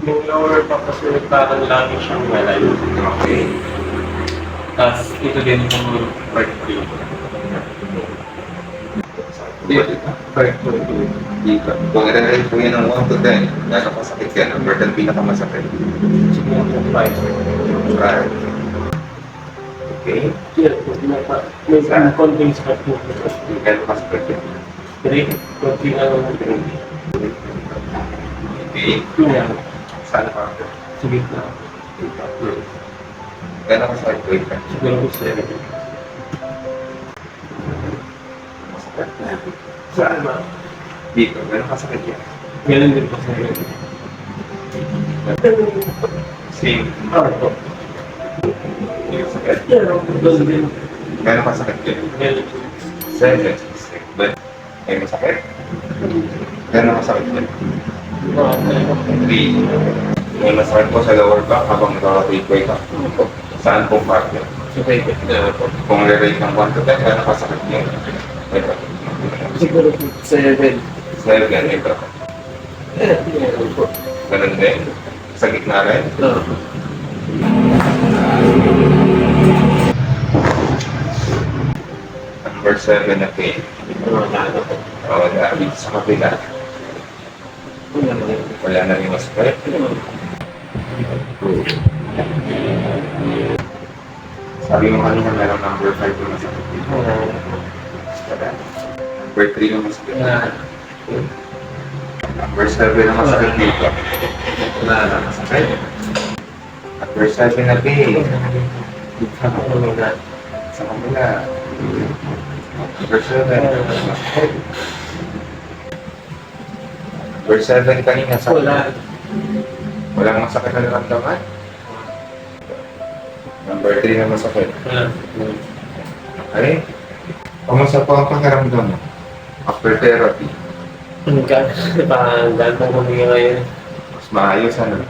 Yung lower pa kasi parang lagi siyang malay. Okay. Tapos ito din yung part 3. Dito. Part 2. Dito. Kung i-rate ko yun ng 1 to 10, gano'ng kasakit yan? Number 10 pinakamasakit. Siguro 5. Right. Okay. May konting sakit mo. Gano'ng kasakit yan? 3. Konting ano na 3. Okay. Yan. Saan ka? Sige na. Gano'ng kasakit ko ito? Siguro 7. Saan ba? Dito. Gano'ng kasakit yan? Ganun din po sa iyo. Same. Ito. Yung sakit. Doon din. Gano'ng kasakit yan? Ganun. 7. But, may masakit? Gano'ng kasakit yan? 3. May masakit po sa lower back habang nakaka-take weight ka. Saan pong part yan? Kung i-rate ng 1 to 10, gano'ng kasakit yan? Ito. Siguro 7. 7. Ito. Ganun din. Sa gitna rin. Number 7 na pain. O, dito sa kapila. Wala na rin masakit. Sabi mo kanina meron number 5 na masakit. Number 3 na masakit. Number 7 na masakit dito. Wala na masakit. Number 7 na pain. Sa kapila. Number 7. Masakit. Number 7 kanina sa walang masakit na naramdaman. Number 3 na masakit. Okay? Kamusta po ang pakiramdam mo? After therapy, Gano'n po kami ngayon. mas maayos ano?